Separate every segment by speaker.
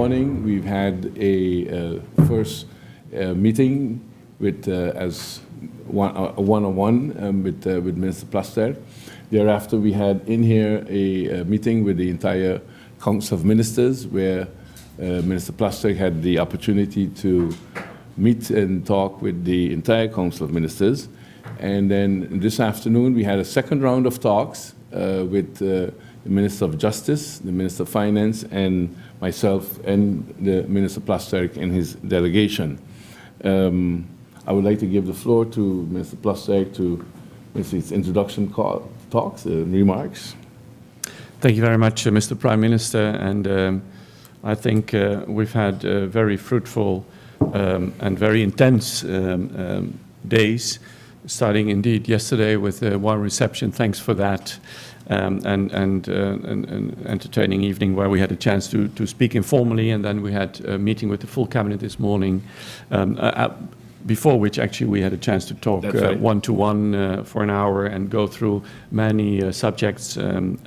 Speaker 1: morning we've had a first meeting with as a one-on-one with Minister Plasterk. Thereafter, we had in here a meeting with the entire Council of Ministers, where Minister Plasterk had the opportunity to meet and talk with the entire Council of Ministers. And then this afternoon, we had a second round of talks with the Minister of Justice, the Minister of Finance, and myself, and the Minister Plasterk and his delegation. I would like to give the floor to Minister Plasterk to make his introduction talks and remarks.
Speaker 2: Thank you very much, Mr. Prime Minister. And I think we've had very fruitful and very intense days, starting indeed yesterday with a warm reception. Thanks for that. And an entertaining evening where we had a chance to speak informally, and then we had a meeting with the full cabinet this morning, before which actually we had a chance to talk one-to-one for an hour and go through many subjects. And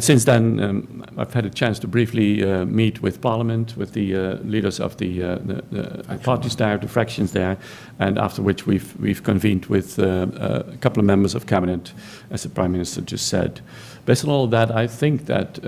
Speaker 2: since then, I've had a chance to briefly meet with Parliament, with the leaders of the parties there, the fractions there, and after which we've convened with a couple of members of Cabinet, as the Prime Minister just said. Based on all of that, I think that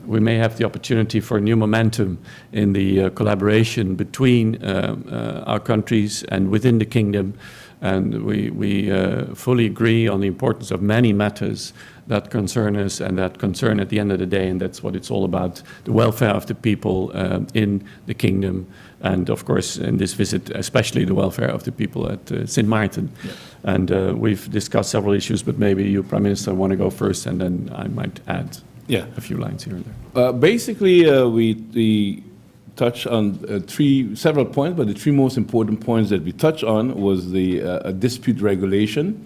Speaker 2: we may have the opportunity for a new momentum in the collaboration between our countries and within the Kingdom. And we fully agree on the importance of many matters that concern us and that concern at the end of the day, and that's what it's all about, the welfare of the people in the Kingdom, and of course in this visit especially the welfare of the people at St. Martin. Yeah. And we've discussed several issues, but maybe you, Prime Minister, want to go first, and then I might add a few lines here and there. Basically,
Speaker 1: we touch on several points, but the three most important points that we touched on was the dispute regulation,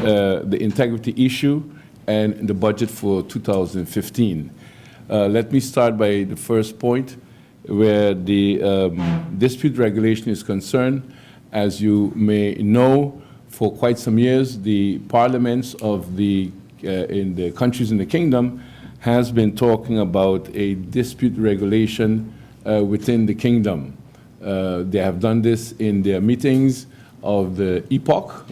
Speaker 1: the integrity issue, and the budget for 2015. Let me start by the first point, where the dispute regulation is concerned. As you may know, for quite some years, the parliaments of in the countries in the Kingdom has been talking about a dispute regulation within the Kingdom. They have done this in their meetings of the epoch,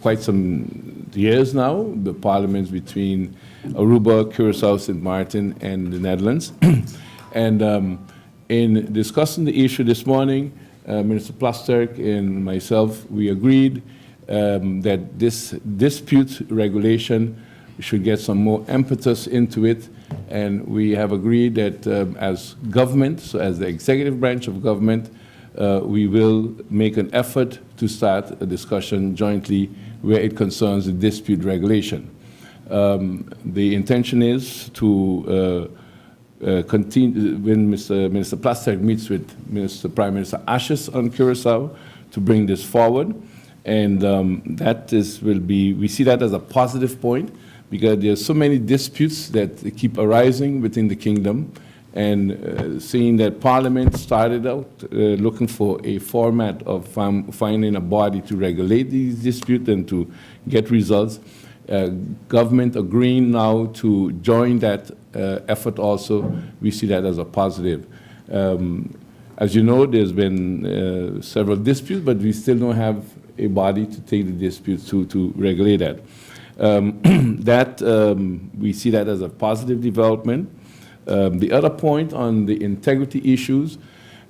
Speaker 1: quite some years now, the parliaments between Aruba, Curacao, St. Martin, and the Netherlands. And in discussing the issue this morning, Minister Plasterk and myself, we agreed that this dispute regulation should get some more impetus into it. And we have agreed that as government, so as the executive branch of government, we will make an effort to start a discussion jointly where it concerns the dispute regulation. The intention is to continue, when Minister Plasterk meets with Prime Minister Ashes on Curacao, to bring this forward. And we see that as a positive point, because there are so many disputes that keep arising within the Kingdom. And seeing that Parliament started out looking for a format of finding a body to regulate these disputes and to get results, government agreeing now to join that effort also, we see that as a positive. As you know, there's been several disputes, but we still don't have a body to take the disputes to regulate that. We see that as a positive development. The other point on the integrity issues,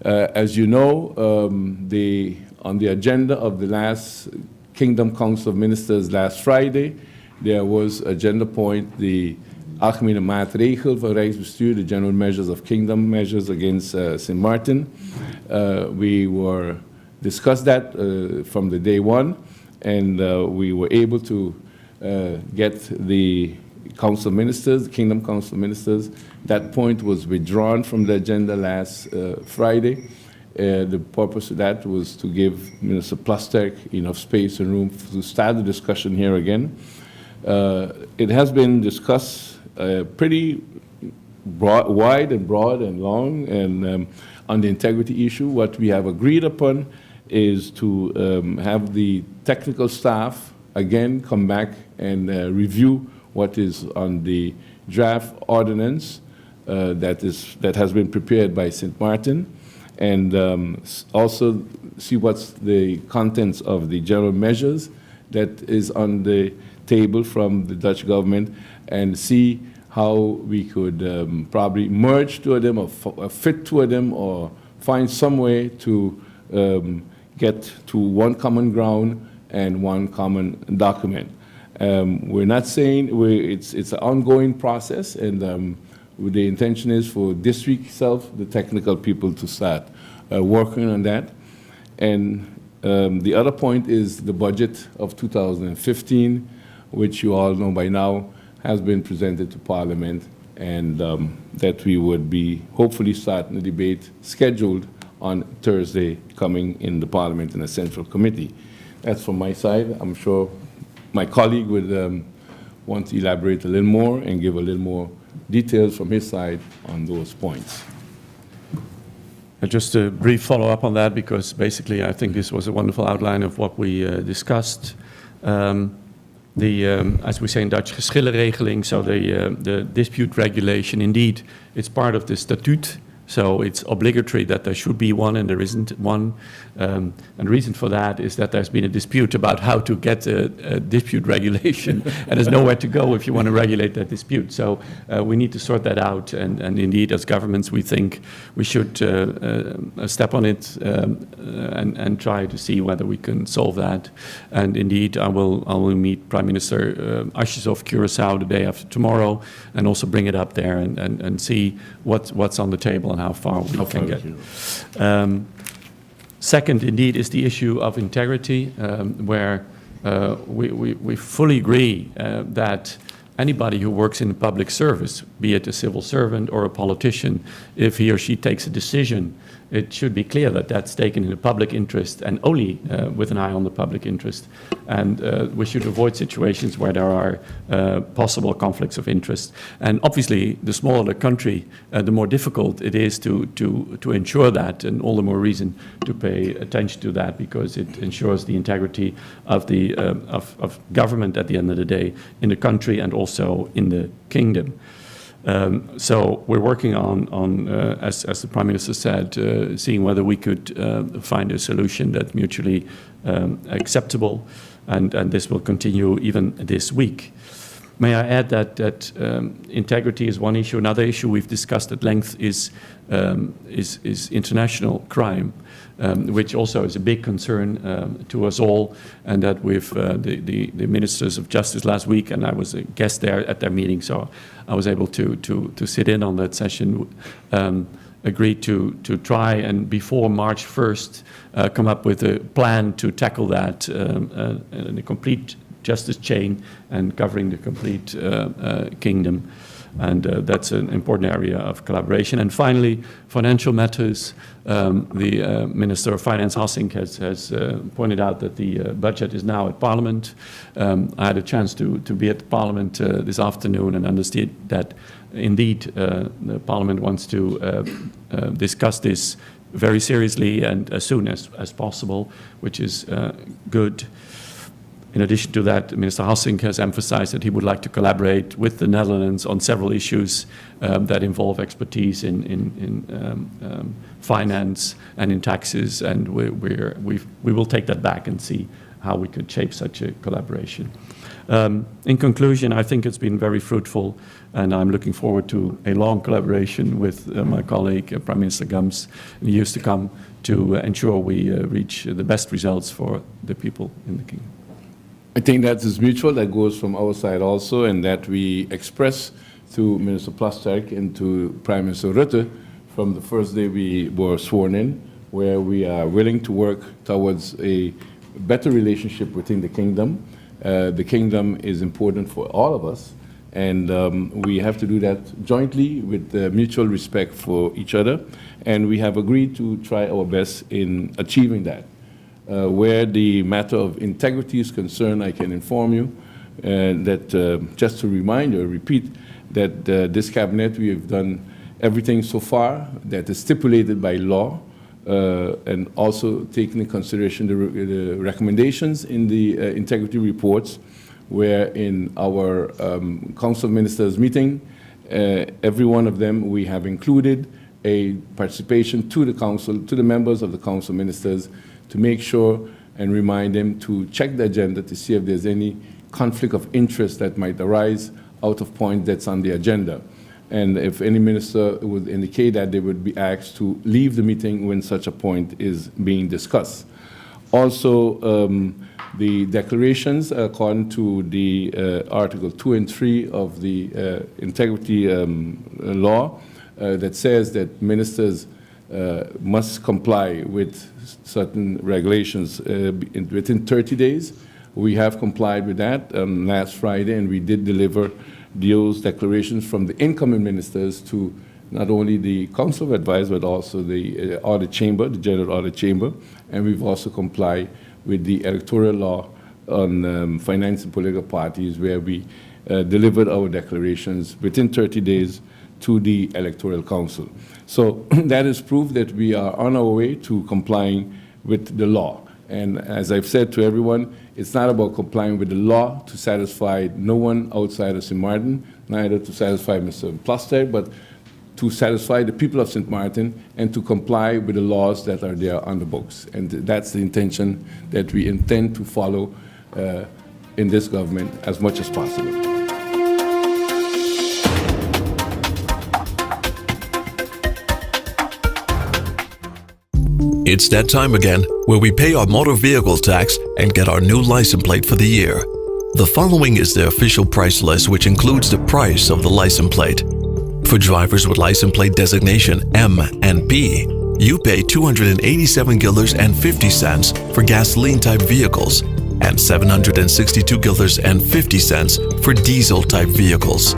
Speaker 1: as you know, on the agenda of the last Kingdom Council of Ministers last Friday, there was agenda point, the Algemene Maatregel van Rijksbestuur, the general measures of Kingdom measures against St. Martin. We discussed that from the day one, and we were able to get the Council of Ministers, the Kingdom Council of Ministers. That point was withdrawn from the agenda last Friday. The purpose of that was to give Minister Plasterk enough space and room to start the discussion here again. It has been discussed pretty wide and broad and long, and on the integrity issue, what we have agreed upon is to have the technical staff again come back and review what is on the draft ordinance that has been prepared by St. Martin, and also see what's the contents of the general measures that is on the table from the Dutch government, and see how we could probably merge two of them or fit two of them, or find some way to get to one common ground and one common document. We're not saying it's an ongoing process, and the intention is for this week itself, the technical people to start working on that. And the other point is the budget of 2015, which you all know by now, has been presented to Parliament, and that we would be hopefully starting the debate scheduled on Thursday coming in the Parliament in a Central Committee. That's from my side. I'm sure my colleague would want to elaborate a little more and give a little more details from his side on those points.
Speaker 2: Just a brief follow-up on that, because basically I think this was a wonderful outline of what we discussed. As we say in Dutch, geschillenregeling, so the dispute regulation, indeed, it's part of the statute. So it's obligatory that there should be one, and there isn't one. And the reason for that is that there's been a dispute about how to get a dispute regulation, and there's nowhere to go if you want to regulate that dispute. So we need to sort that out, and indeed, as governments, we think we should step on it and try to see whether we can solve that. And indeed, I will meet Prime Minister Ashes of Curaçao the day after tomorrow, and also bring it up there and see what's on the table and how far we can get. Second, indeed, is the issue of integrity, where we fully agree that anybody who works in the public service, be it a civil servant or a politician, if he or she takes a decision, it should be clear that that's taken in the public interest, and only with an eye on the public interest. And we should avoid situations where there are possible conflicts of interest. And obviously, the smaller the country, the more difficult it is to ensure that, and all the more reason to pay attention to that, because it ensures the integrity of the of government at the end of the day in the country and also in the kingdom. So we're working on as the Prime Minister said, seeing whether we could find a solution that's mutually acceptable, and this will continue even this week. May I add that integrity is one issue. Another issue we've discussed at length is international crime, which also is a big concern to us all, and that with the Ministers of Justice last week, and I was a guest there at their meeting, so I was able to sit in on that session, agreed to try and before March 1st come up with a plan to tackle that in a complete justice chain and covering the complete kingdom. And that's an important area of collaboration. And finally, financial matters. The Minister of Finance, Hassink, has pointed out that the budget is now at Parliament. I had a chance to be at Parliament this afternoon and understood that indeed the Parliament wants to discuss this very seriously and as soon as possible, which is good. In addition to that, Minister Hassink has emphasized that he would like to collaborate with the Netherlands on several issues that involve expertise in finance and in taxes, and we will take that back and see how we could shape such a collaboration. In conclusion, I think it's been very fruitful, and I'm looking forward to a long collaboration with my colleague, Prime Minister Gumbs, in the years to come to ensure we reach the best results for the people in the kingdom.
Speaker 1: I think that is mutual. That goes from our side also, and that we express to Minister Plasterk and to Prime Minister Rutte from the first day we were sworn in, where we are willing to work towards a better relationship within the kingdom. The kingdom is important for all of us, and we have to do that jointly with mutual respect for each other, and we have agreed to try our best in achieving that. Where the matter of integrity is concerned, I can inform you that, just to remind you, repeat, that this cabinet, we have done everything so far that is stipulated by law, and also taking into consideration the recommendations in the integrity reports, where in our Council of Ministers meeting, every one of them, we have included a participation to the council, to the members of the council ministers, to make sure and remind them to check the agenda to see if there's any conflict of interest that might arise out of point that's on the agenda. And if any minister would indicate that, they would be asked to leave the meeting when such a point is being discussed. Also, the declarations, according to the Article 2 and 3 of the integrity law, that says that ministers must comply with certain regulations within 30 days. We have complied with that last Friday, and we did deliver those declarations from the incoming ministers to not only the Council of Advisors, but also the Audit Chamber, the General Audit Chamber, and we've also complied with the electoral law on finance and political parties, where we delivered our declarations within 30 days to the Electoral Council. So that is proof that we are on our way to complying with the law. And as I've said to everyone, it's not about complying with the law to satisfy no one outside of St. Martin, neither to satisfy Mr. Plasterk, but to satisfy the people of St. Martin and to comply with the laws that are there on the books. And that's the intention that we intend to follow in this government as much as possible.
Speaker 3: It's that time again where we pay our motor vehicle tax and get our new license plate for the year. The following is the official price list, which includes the price of the license plate. For drivers with license plate designation M and P, you pay $287.50 for gasoline-type vehicles and $762.50 for diesel-type vehicles.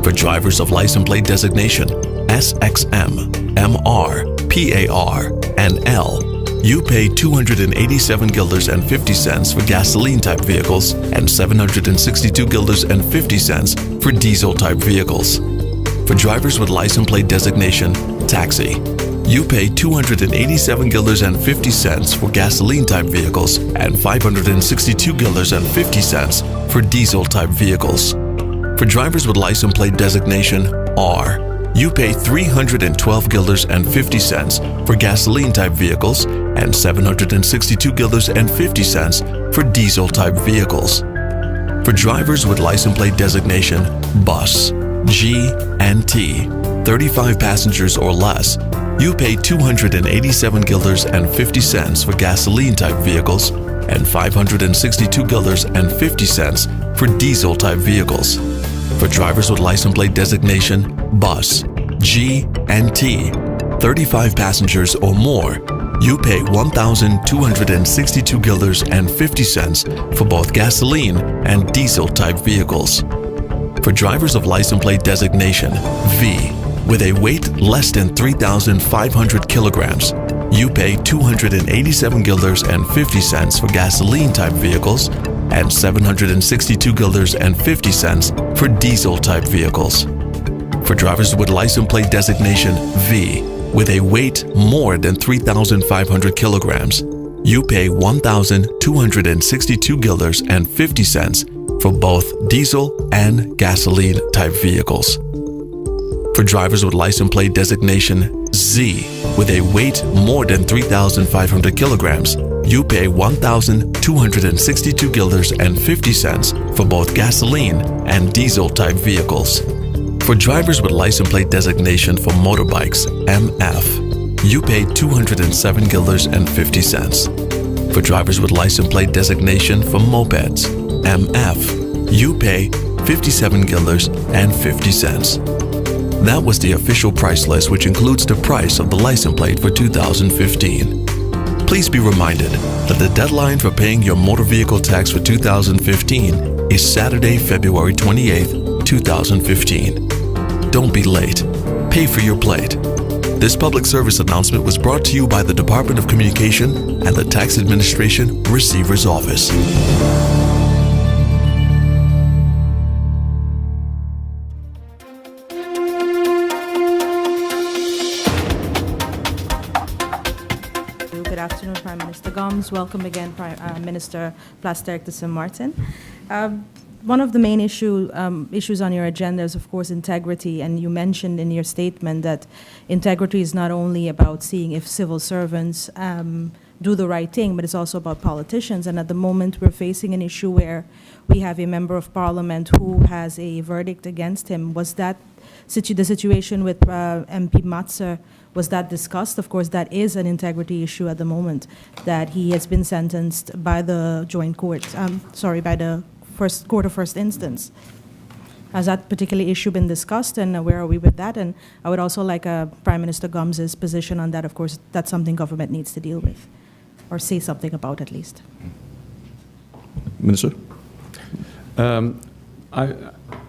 Speaker 3: For drivers of license plate designation SXM, MR, PAR, and L, you pay $287.50 for gasoline-type vehicles and $762.50 for diesel-type vehicles. For drivers with license plate designation Taxi, you pay $287.50 for gasoline-type vehicles and $562.50 for diesel-type vehicles. For drivers with license plate designation R, you pay $312.50 for gasoline-type vehicles and $762.50 for diesel-type vehicles. For drivers with license plate designation Bus, G and T, 35 passengers or less, you pay $287.50 for gasoline-type vehicles and $562.50 for diesel-type vehicles. For drivers with license plate designation Bus, G and T, 35 passengers or more, you pay $1,262.50 for both gasoline and diesel-type vehicles. For drivers of license plate designation V, with a weight less than 3,500 kilograms, you pay $287.50 for gasoline-type vehicles and $762.50 for diesel-type vehicles. For drivers with license plate designation V, with a weight more than 3,500 kilograms, you pay $1,262.50 for both diesel and gasoline-type vehicles. For drivers with license plate designation Z, with a weight more than 3,500 kilograms, you pay $1,262.50 for both gasoline and diesel-type vehicles. For drivers with license plate designation for motorbikes MF, you pay $207.50. For drivers with license plate designation for mopeds MF, you pay $57.50. That was the official price list, which includes the price of the license plate for 2015. Please be reminded that the deadline for paying your motor vehicle tax for 2015 is Saturday, February 28th, 2015. Don't be late. Pay for your plate. This public service announcement was brought to you by the Department of Communication and the Tax Administration Receiver's Office.
Speaker 4: Good afternoon, Prime Minister Gumbs. Welcome again, Prime Minister Plasterk to St. Martin. one of the main issues on your agenda is, of course, integrity. And you mentioned in your statement that integrity is not only about seeing if civil servants do the right thing, but it's also about politicians. And at the moment, we're facing an issue where we have a member of parliament who has a verdict against him. Was that the situation with MP Matser? Was that discussed? Of course, that is an integrity issue at the moment, that he has been sentenced by the joint court, by the court of first instance. Has that particular issue been discussed, and where are we with that? And I would also like Prime Minister Gumbs' position on that. Of course, that's something government needs to deal with, or say something about at least.
Speaker 3: Minister?
Speaker 2: I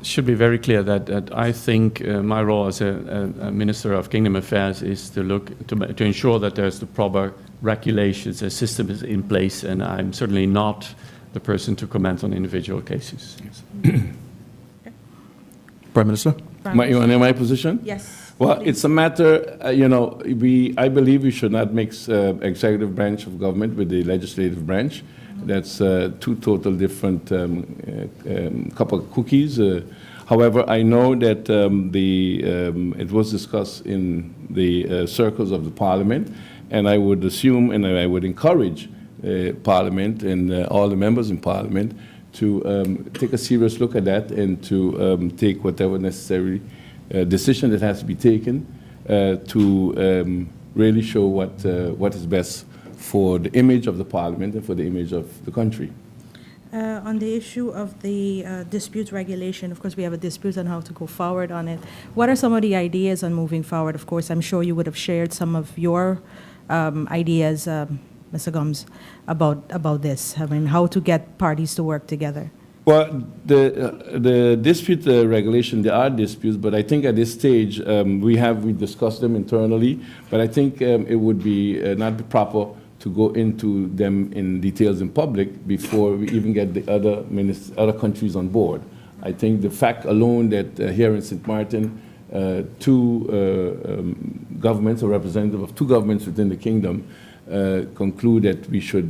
Speaker 2: should be very clear that I think my role as a Minister of Kingdom Affairs is to look to ensure that there's the proper regulations, a system is in place, and I'm certainly not the person to comment on individual cases.
Speaker 3: Prime Minister?
Speaker 1: You want to know my position?
Speaker 4: Yes.
Speaker 1: Well,
Speaker 4: please.
Speaker 1: it's a matter, I believe we should not mix executive branch of government with the legislative branch. That's two total different cup of cookies. However, I know that it was discussed in the circles of the Parliament, and I would assume and I would encourage Parliament and all the members in Parliament to take a serious look at that and to take whatever necessary decision that has to be taken to really show what is best for the image of the Parliament and for the image of the country.
Speaker 4: On the issue of the dispute regulation, of course, we have a dispute on how to go forward on it. What are some of the ideas on moving forward? Of course, I'm sure you would have shared some of your ideas, Mr. Gumbs, about this. I mean, how to get parties to work together.
Speaker 1: Well, the dispute regulation, there are disputes, but I think at this stage we discussed them internally. But I think it would be not be proper to go into them in details in public before we even get the other countries on board. I think the fact alone that here in St. Martin, two governments or representatives of two governments within the kingdom conclude that we should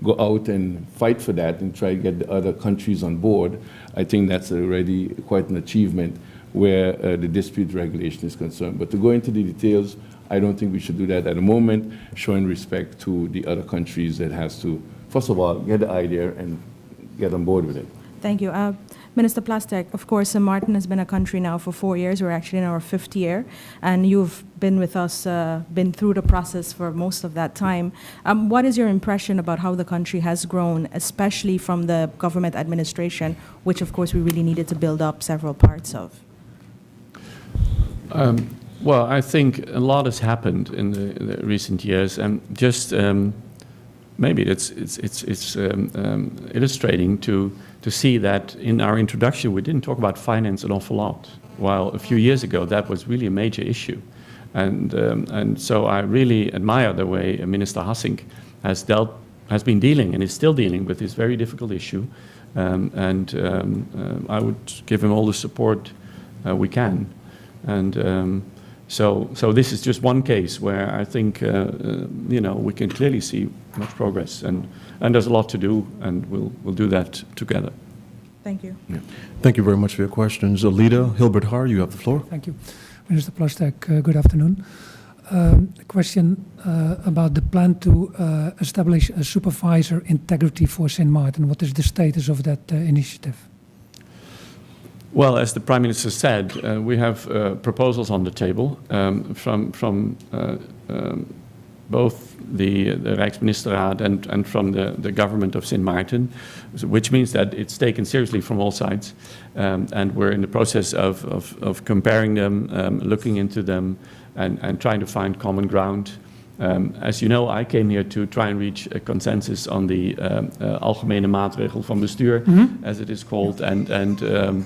Speaker 1: go out and fight for that and try to get the other countries on board. I think that's already quite an achievement where the dispute regulation is concerned. But to go into the details, I don't think we should do that at the moment, showing respect to the other countries that has to, first of all, get the idea and get on board with it.
Speaker 4: Thank you. Minister Plasterk, of course, St. Martin has been a country now for 4 years. We're actually in our 5th year, and you've been with us, been through the process for most of that time. What is your impression about how the country has grown, especially from the government administration, which, of course, we really needed to build up several parts of?
Speaker 2: Well, I think a lot has happened in the recent years, and just maybe it's illustrating to see that in our introduction we didn't talk about finance an awful lot, while a few years ago that was really a major issue, and so I really admire the way Minister Hassink has been dealing and is still dealing with this very difficult issue, and I would give him all the support we can, and. So this is just one case where I think we can clearly see much progress, and there's a lot to do, and we'll do that together.
Speaker 4: Thank you.
Speaker 3: Yeah. Thank you very much for your questions. Alida Hilbert Haar, you have the floor.
Speaker 5: Thank you. Minister Plasterk, good afternoon. A question about the plan to establish a supervisor integrity for St. Martin. What is the status of that initiative?
Speaker 2: Well, as the Prime Minister said, we have proposals on the table from both the Rijksministerraad and from the government of St. Martin, which means that it's taken seriously from all sides, and we're in the process of comparing them, looking into them, and trying to find common ground. As you know, I came here to try and reach a consensus on the algemene maatregel van bestuur, as it is called, and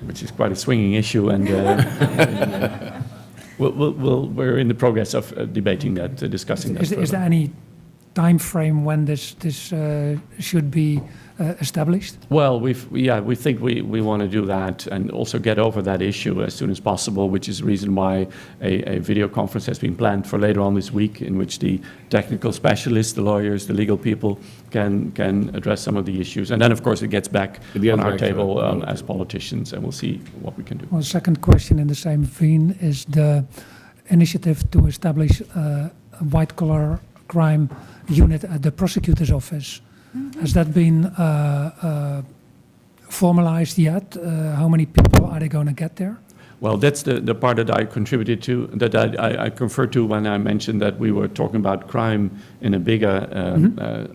Speaker 2: which is quite a swinging issue, and we're in the progress of debating that, discussing that.
Speaker 5: Is there any time frame when this should be established?
Speaker 2: Well, we think we want to do that and also get over that issue as soon as possible, which is the reason why a video conference has been planned for later on this week, in which the technical specialists, the lawyers, the legal people can address some of the issues. And then, of course, it gets back on our table as politicians, and we'll see what we can do.
Speaker 5: Well, second question in the same vein is the initiative to establish a white-collar crime unit at the prosecutor's office. Has that been formalized yet? How many people are they going to get there?
Speaker 2: Well, that's the part that I contributed to, that I conferred to when I mentioned that we were talking about crime in a bigger,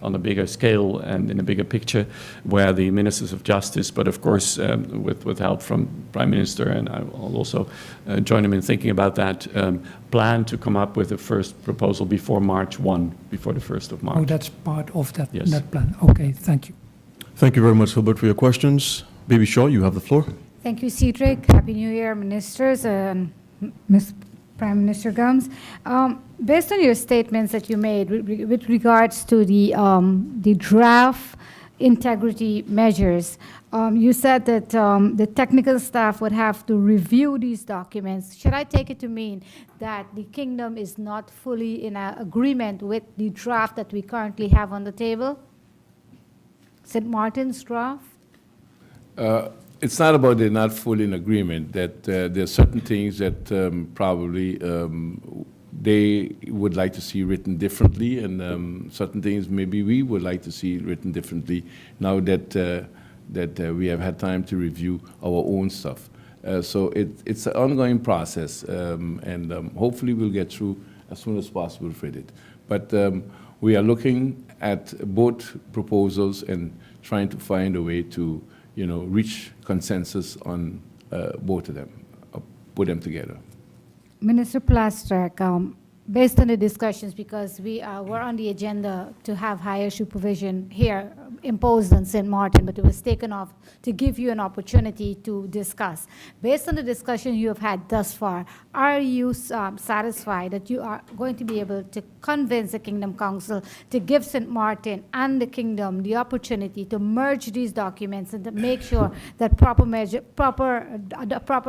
Speaker 2: on a bigger scale and in a bigger picture, where the ministers of justice, but of course with help from Prime Minister, and I'll also join him in thinking about that, plan to come up with the first proposal before March 1, before the 1st of March.
Speaker 5: Oh, that's part of that,
Speaker 2: Yes.
Speaker 5: that plan. Okay, thank you.
Speaker 6: Thank you very much, Hilbert, for your questions. Baby Shaw, you have the floor.
Speaker 7: Thank you, Cedric. Happy New Year, ministers and Ms. Prime Minister Gumbs. Based on your statements that you made with regards to the draft integrity measures, you said that the technical staff would have to review these documents. Should I take it to mean that the Kingdom is not fully in agreement with the draft that we currently have on the table? St. Martin's draft?
Speaker 1: It's not about they're not fully in agreement, that there are certain things that probably they would like to see written differently, and certain things maybe we would like to see written differently now that, we have had time to review our own stuff. So it's an ongoing process, and hopefully we'll get through as soon as possible with it. But we are looking at both proposals and trying to find a way to reach consensus on both of them, put them together.
Speaker 7: Minister Plasterk, based on the discussions, because we're on the agenda to have higher supervision here imposed on St. Martin, but it was taken off to give you an opportunity to discuss. Based on the discussion you have had thus far, are you satisfied that you are going to be able to convince the Kingdom Council to give St. Martin and the Kingdom the opportunity to merge these documents and to make sure that proper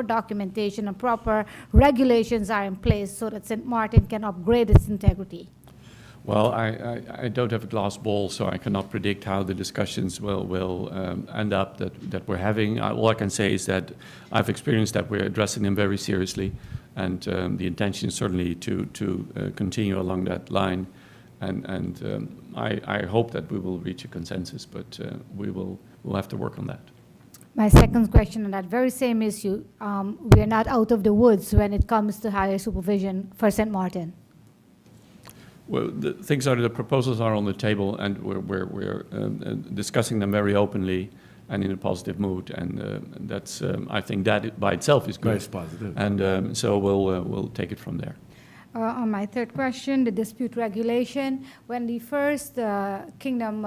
Speaker 7: documentation and proper regulations are in place so that St. Martin can upgrade its integrity?
Speaker 2: Well, I don't have a glass ball, so I cannot predict how the discussions will end up that we're having. All I can say is that I've experienced that we're addressing them very seriously, and the intention is certainly to continue along that line. And I hope that we will reach a consensus, but we'll have to work on that.
Speaker 7: My second question on that very same issue, we are not out of the woods when it comes to higher supervision for St. Martin.
Speaker 2: Well, the things are, the proposals are on the table, and we're discussing them very openly and in a positive mood, and that's I think that by itself is good.
Speaker 1: Nice, positive.
Speaker 2: And so we'll take it from there.
Speaker 7: On my third question, the dispute regulation, when the first Kingdom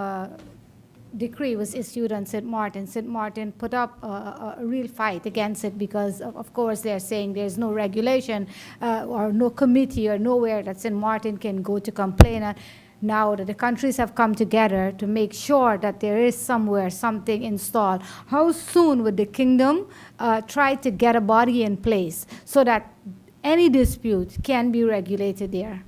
Speaker 7: decree was issued on St. Martin put up a real fight against it because, of course, they're saying there's no regulation or no committee or nowhere that St. Martin can go to complain. Now that the countries have come together to make sure that there is somewhere something installed, how soon would the Kingdom try to get a body in place so that any dispute can be regulated there?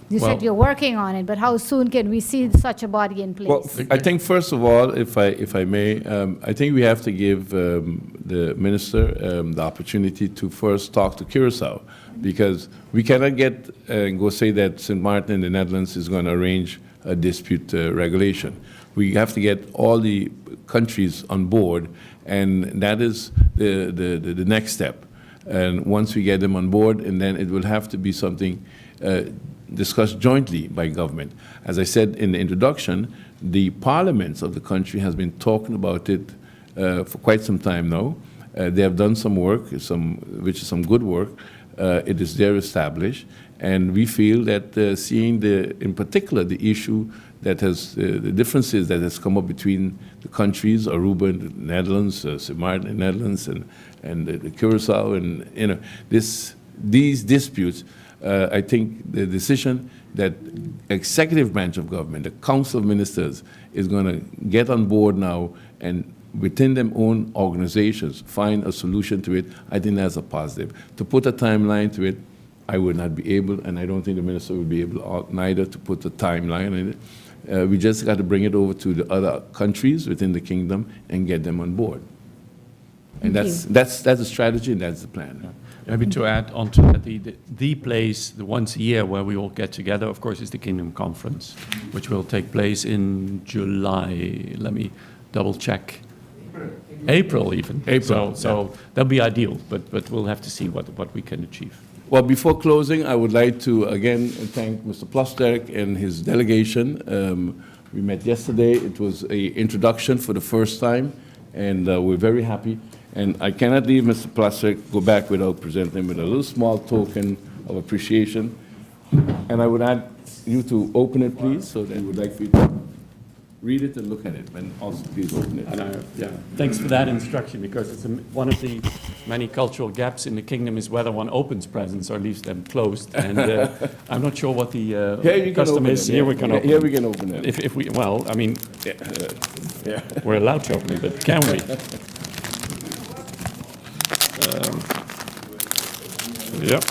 Speaker 7: You said you're working on it, but how soon can we see such a body in place?
Speaker 1: Well, I think first of all, if I may, I think we have to give the minister the opportunity to first talk to Curaçao, because we cannot get go say that St. Martin in the Netherlands is going to arrange a dispute regulation. We have to get all the countries on board, and that is the next step. And once we get them on board, and then it will have to be something discussed jointly by government. As I said in the introduction, the parliaments of the country has been talking about it for quite some time now. They have done some work, which is some good work. It is there established, and we feel that seeing in particular the issue that has the differences that has come up between the countries, Aruba in the Netherlands, St. Martin in the Netherlands, and the Curaçao, and these disputes I think the decision that executive branch of government, the Council of Ministers, is going to get on board now and within their own organizations find a solution to it, I think that's a positive. To put a timeline to it, I would not be able, and I don't think the minister would be able neither to put a timeline in it. We just got to bring it over to the other countries within the kingdom and get them on board. And that's the strategy and that's the plan.
Speaker 2: Maybe to add on to that, the place, the once a year where we all get together, of course, is the Kingdom Conference, which will take place in July. Let me double check. April even.
Speaker 1: April,
Speaker 2: So that'll be ideal, but we'll have to see what we can achieve.
Speaker 1: Well, before closing, I would like to again thank Mr. Plasterk and his delegation. We met yesterday. It was an introduction for the first time, and we're very happy. And I cannot leave Mr. Plasterk go back without presenting him with a little small token of appreciation. And I would ask you to open it, please, so that we would like for you to read it and look at it, and also please open it.
Speaker 2: And thanks for that instruction, because it's one of the many cultural gaps in the kingdom is whether one opens presents or leaves them closed. And I'm not sure what the custom is. Here we can open it.
Speaker 1: Here we can open it.
Speaker 2: If we, well, I mean, we're allowed to open it, but can we? Yep.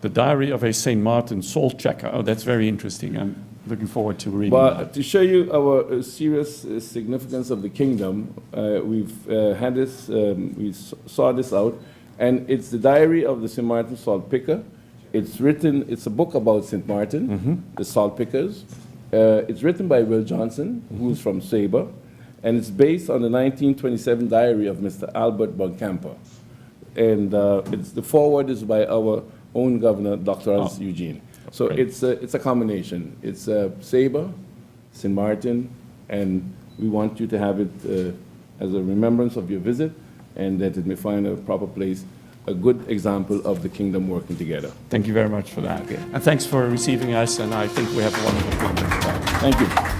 Speaker 2: The Diary of a St. Martin Salt Checker. Oh, that's very interesting. I'm looking forward to reading
Speaker 1: Well,
Speaker 2: that.
Speaker 1: to show you our serious significance of the kingdom, we've had this, we saw this out, and it's the Diary of the St. Martin Salt Picker. It's written, it's a book about St. Martin, the salt pickers. It's written by Will Johnson, who's from Sabre, and it's based on the 1927 diary of Mr. Albert Boncamper. And the foreword is by our own governor, Dr. Hans Eugene. So
Speaker 2: great.
Speaker 1: it's a combination. It's Sabre, St. Martin, and we want you to have it as a remembrance of your visit, and that it may find a proper place, a good example of the kingdom working together.
Speaker 2: Thank you very much for that.
Speaker 1: Okay.
Speaker 2: And thanks for receiving us, and I think we have a wonderful conference.
Speaker 1: Thank you.